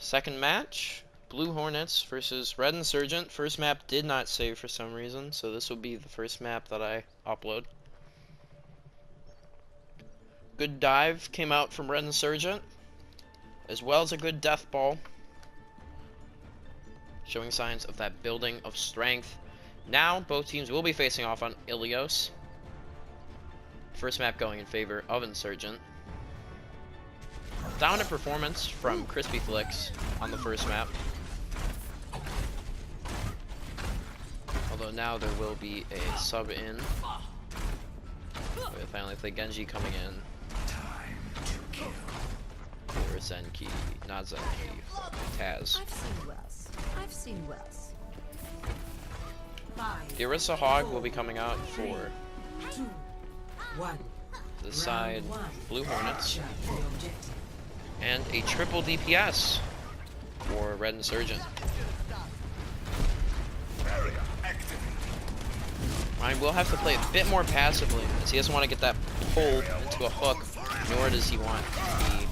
Second match, Blue Hornets versus Red Insurgent. First map did not save for some reason, so this will be the first map that I upload. Good dive came out from Red Insurgent, as well as a good death ball, showing signs of that building of strength. Now, both teams will be facing off on Ilios. First map going in favor of Insurgent. Dominant performance from Crispy Flicks on the first map. Although now there will be a sub in. With finally the Genji coming in. Or Zenki, not Zenki, Taz. I've seen worse. The Orisa Hog will be coming out for the side Blue Hornets. And a triple DPS for Red Insurgent. Ryan will have to play a bit more passively, as he doesn't want to get that pull into a hook, nor does he want to be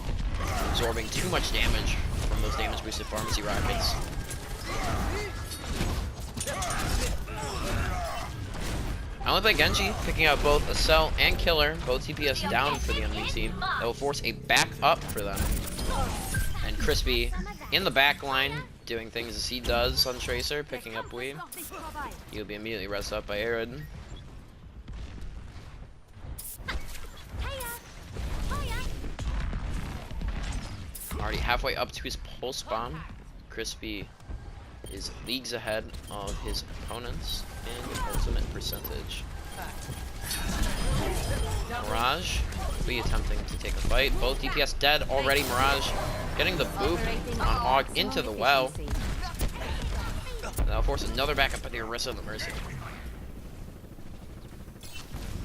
absorbing too much damage from those damage boosted pharmacy rockets. I only play Genji, picking out both a Cell and Killer, both TPS down for the enemy team. That will force a back up for them. And Crispy in the back line, doing things as he does on Tracer, picking up Weed. He'll be immediately rested up by Arid. Already halfway up to his pulse bomb. Crispy is leagues ahead of his opponents in ultimate percentage. Mirage will be attempting to take a fight. Both DPS dead already. Mirage getting the boop on Hog into the well. That'll force another backup by the Orisa and the Mercy.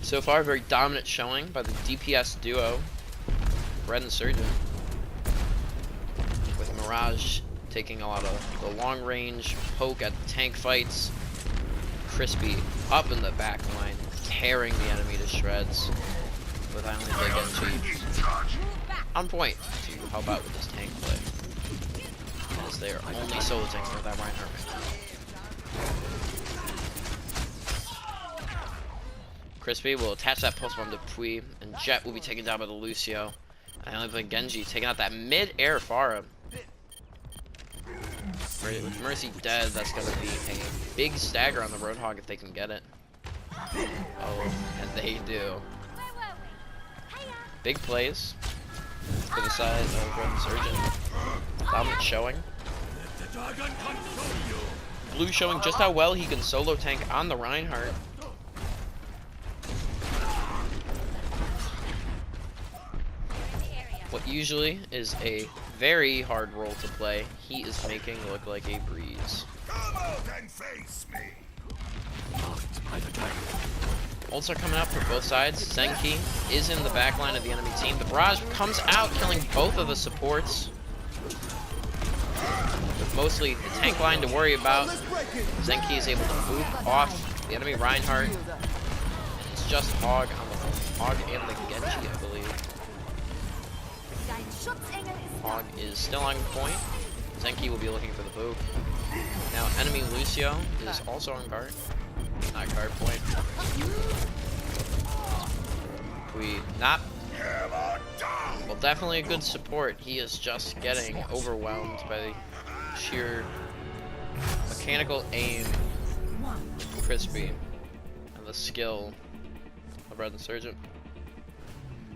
So far, very dominant showing by the DPS duo, Red Insurgent, with Mirage taking a lot of the long range poke at the tank fights. Crispy up in the back line, tearing the enemy to shreds with only Genji on point to help out with this tank play, as they are only solo tanks for that Reinhardt. Crispy will attach that pulse bomb to Pui, and Jet will be taken down by the Lucio. And only play Genji taking out that mid-air Pharah. With Mercy dead, that's going to be a big stagger on the Roadhog if they can get it. Oh, and they do. Big plays for the side of Red Insurgent. Dominant showing. Blue showing just how well he can solo tank on the Reinhardt. What usually is a very hard role to play, he is making look like a breeze. Ults are coming up for both sides. Zenki is in the back line of the enemy team. The Barrage comes out, killing both of the supports. With mostly the tank line to worry about, Zenki is able to boop off the enemy Reinhardt. And it's just Hog on the Hog and the Genji, I believe. Hog is still on point. Zenki will be looking for the boop. Now enemy Lucio is also on guard. Not guard point. We not well, definitely a good support. He is just getting overwhelmed by the sheer mechanical aim of Crispy and the skill of Red Insurgent.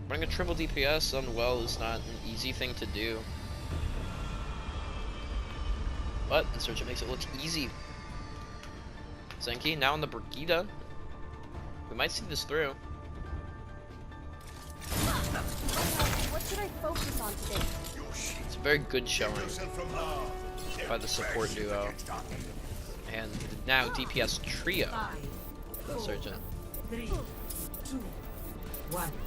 Running a triple DPS on well is not an easy thing to do. But Insurgent makes it look easy. Zenki now on the Brigida. We might see this through. What should I focus on today? It's a very good showing by the support duo. And now DPS trio. Insurgent.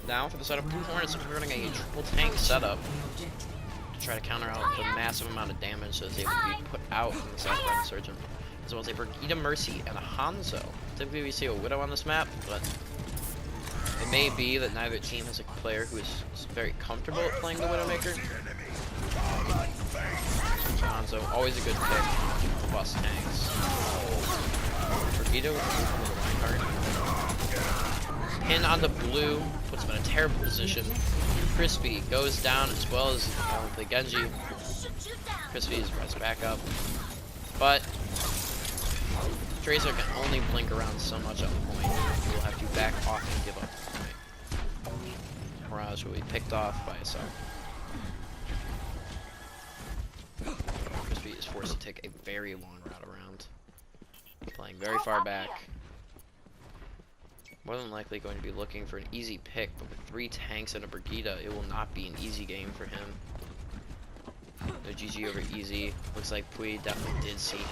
Now for the side of Blue Hornets, we're running a triple tank setup to try to counter out the massive amount of damage that is able to be put out from the side of Red Insurgent. As well as a Brigida Mercy and a Hanzo. Typically we see a Widow on this map, but it may be that neither team has a player who is very comfortable at playing the Widowmaker. always a good pick to bust tanks. Brigida with the Reinhardt. Pin on the blue, puts him in a terrible position. Crispy goes down as well as the Genji. Crispy is pressed back up. But Tracer can only blink around so much at the point. He will have to back off and give up the point. Mirage will be picked off by a sub. Crispy is forced to take a very long route around. Playing very far back. More than likely going to be looking for an easy pick, but with 3 tanks and a Brigida, it will not be an easy game for him. No GG over easy. Looks like Pui definitely did see him.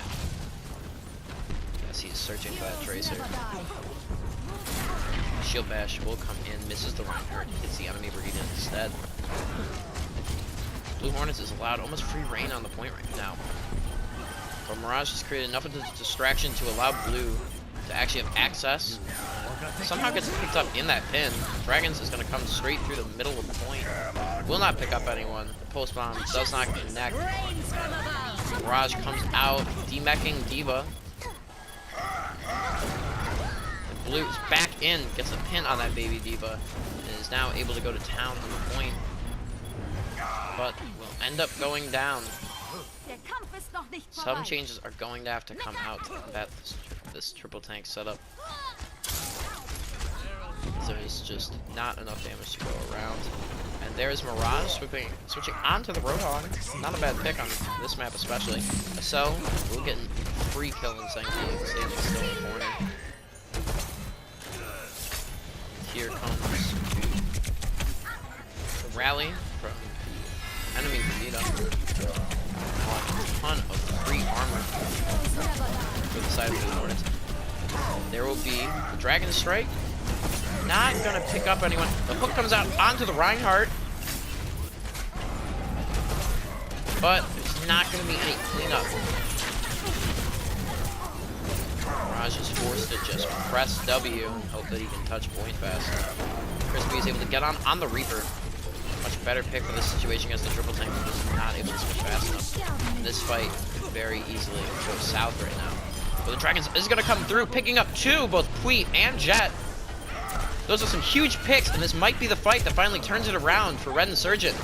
Yes, he's searching for that Tracer. Shield Bash will come in, misses the Reinhardt, hits the enemy Brigida instead. Blue Hornets is allowed almost free reign on the point right now. But Mirage has created enough of a distraction to allow Blue to actually have access. Somehow gets picked up in that pin. Dragons is going to come straight through the middle of the point. Will not pick up anyone. The pulse bomb does not connect. Mirage comes out, demeching D.Va. And Blue is back in, gets a pin on that baby D.Va, and is now able to go to town on the point. But will end up going down. Some changes are going to have to come out to combat this triple tank setup. There's just not enough damage to go around. And there's Mirage switching onto the Roadhog. Not a bad pick on this map especially. So we'll get a free kill in Zenki. Stage is still in the corner. Here comes the rally from the enemy Brigida. A ton of free armor for the side of the Hornets. There will be the Dragon Strike. Not gonna pick up anyone. The hook comes out onto the Reinhardt. But there's not gonna be any cleanup. Mirage is forced to just press W and hope that he can touch point fast. Crispy is able to get on the Reaper. Much better pick for this situation against the triple tank, but is not able to switch fast enough. And this fight could very easily go south right now. But the Dragons is going to come through, picking up 2, both Pui and Jet. Those are some huge picks, and this might be the fight that finally turns it around for Red Insurgent.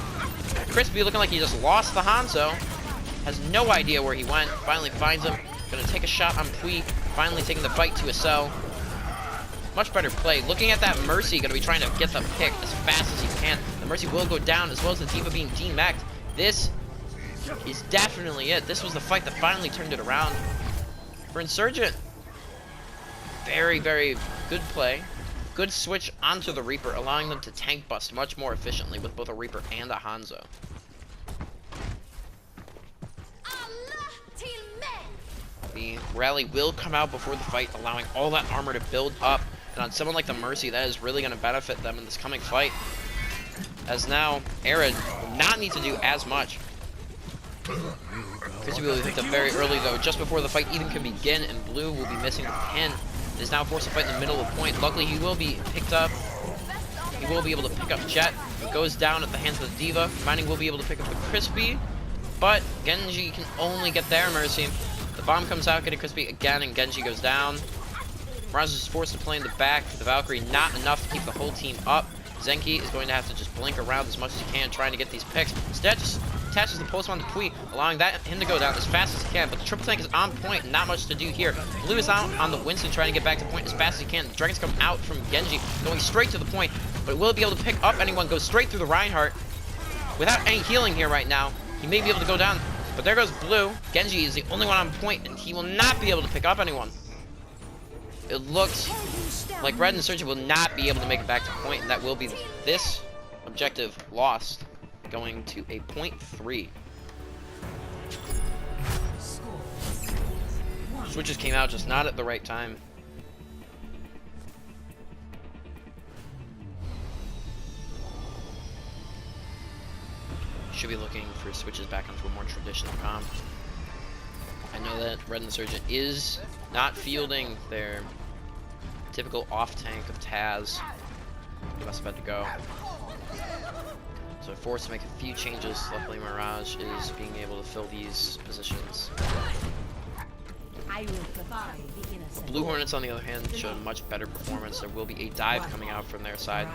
Crispy looking like he just lost the Hanzo. Has no idea where he went. Finally finds him. Going to take a shot on Pui. Finally taking the fight to a cell. Much better play. Looking at that Mercy, going to be trying to get the pick as fast as he can. The Mercy will go down, as well as the D.Va being demeched. This is definitely it. This was the fight that finally turned it around for Insurgent. Very, very good play. Good switch onto the Reaper, allowing them to tank bust much more efficiently with both a Reaper and a Hanzo. The rally will come out before the fight, allowing all that armor to build up. And on someone like the Mercy, that is really going to benefit them in this coming fight. As now, Arid will not need to do as much. Crispy will be picked up very early though, just before the fight even can begin, and Blue will be missing the pin. It is now forced to fight in the middle of the point. Luckily, he will be picked up. He will be able to pick up Jet. He goes down at the hands of the D.Va. Mining will be able to pick up the Crispy, but Genji can only get there, Mercy. The bomb comes out, getting Crispy again, and Genji goes down. Mirage is forced to play in the back for the Valkyrie, not enough to keep the whole team up. Zenki is going to have to just blink around as much as he can, trying to get these picks. Instead, just attaches the pulse on to Pui, allowing him to go down as fast as he can. But the triple tank is on point, not much to do here. Blue is out on the Winston, trying to get back to point as fast as he can. The Dragons come out from Genji, going straight to the point, but will be able to pick up anyone, go straight through the Reinhardt. Without any healing here right now, he may be able to go down, but there goes Blue. Genji is the only one on point, and he will not be able to pick up anyone. It looks like Red Insurgent will not be able to make it back to point, and that will be this objective lost, going to a .3. Switches came out just not at the right time. Should be looking for switches back onto a more traditional comp. I know that Red Insurgent is not fielding their typical off tank of Taz. He must have had to go. So they're forced to make a few changes. Luckily, Mirage is being able to fill these positions. I will provide the innocent. Blue Hornets, on the other hand, showed a much better performance. There will be a dive coming out from their side.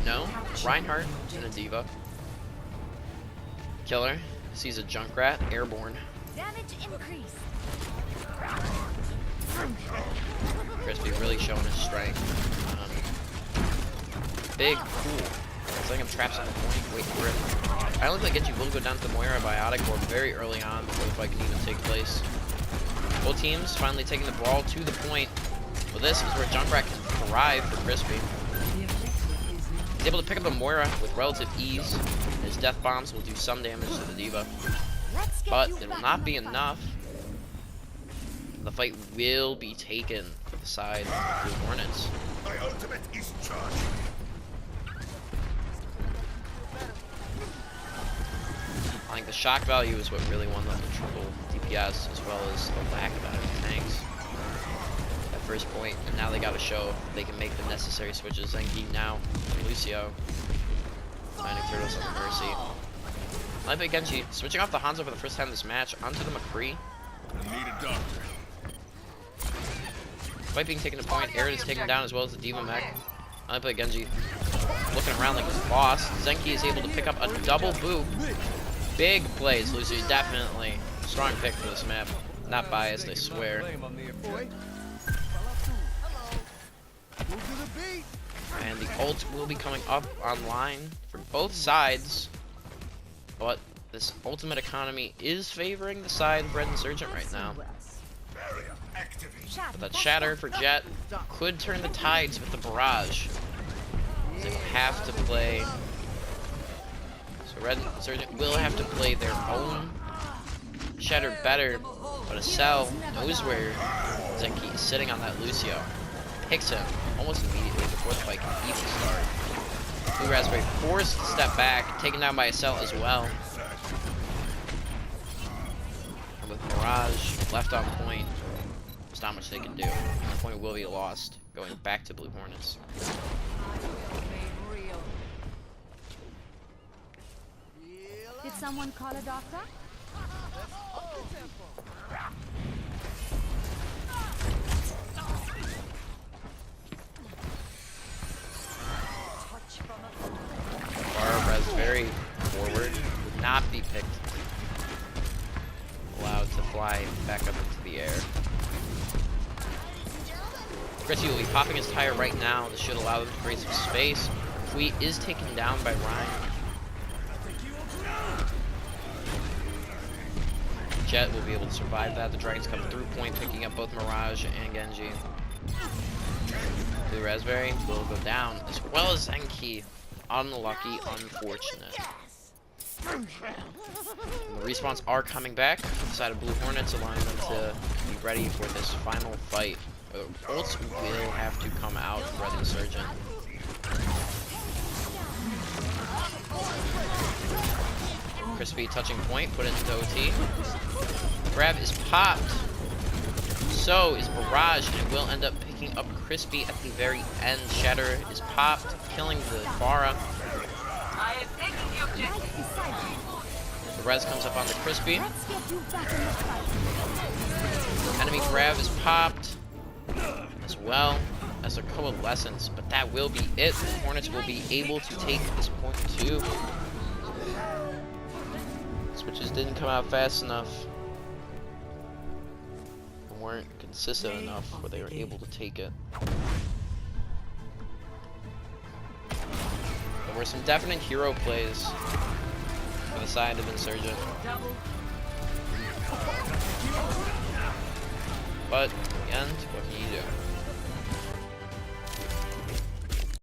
No, Reinhardt and a diva. Killer sees a Junkrat, airborne. Damage increase. Crispy really showing his strength. Big, cool. It's like I'm traps on the point, wait for it. I don't think Genji will go down to the Moira Biotic Orb very early on before the fight can even take place. Both teams finally taking the ball to the point. Well, this is where Junkrat can thrive for Crispy. He's able to pick up the Moira with relative ease. His death bombs will do some damage to the diva. But it will not be enough. The fight will be taken for the side of Blue Hornets. My ultimate is charged. I think the shock value is what really won them the triple DPS, as well as the lack of enemy tanks at first point. And now they got to show if they can make the necessary switches. Zenki now, Lucio, finding Turtles on the Mercy. I play Genji, switching off the Hanzo for the first time this match onto the McCree. I need a doctor. Fight being taken to point, Arid is taken down as well as the Diva mech. I play Genji, looking around like he's lost. Zenki is able to pick up a double boop. Big plays, Lucy, definitely. Strong pick for this map. Not biased, I swear. And the ult will be coming up online for both sides. But this ultimate economy is favoring the side of Red Insurgent right now. But that Shatter for Jet could turn the tides with the barrage. They will have to play. So Red Insurgent will have to play their own Shatter better. But Acel knows where Zenki is sitting on that Lucio. Picks him almost immediately before the fight can even start. Blue Raspberry forced to step back, taken down by Acel as well. And with Mirage left on point, there's not much they can do. The point will be lost, going back to Blue Hornets. Did someone call a doctor? Raspberry forward would not be picked. Allowed to fly back up into the air. Chrissy will be popping his tire right now. This should allow them to create some space. Fleet is taken down by Ryan. Jet will be able to survive that. The Dragons come through point, picking up both Mirage and Genji. Blue Raspberry will go down, as well as Zenki. Unlucky, unfortunate. And the respawns are coming back to the side of Blue Hornets, allowing them to be ready for this final fight. Ults will have to come out for Red Insurgent. Crispy touching point, put it into OT. Grab is popped. So is Barrage, and it will end up picking up Crispy at the very end. Shatter is popped, killing the Pharah. The res comes up onto Crispy. Enemy grab is popped, as well as a coalescence, but that will be it. The Hornets will be able to take this point too. Switches didn't come out fast enough. Weren't consistent enough where they were able to take it. There were some definite hero plays for the side of Insurgent. But in the end,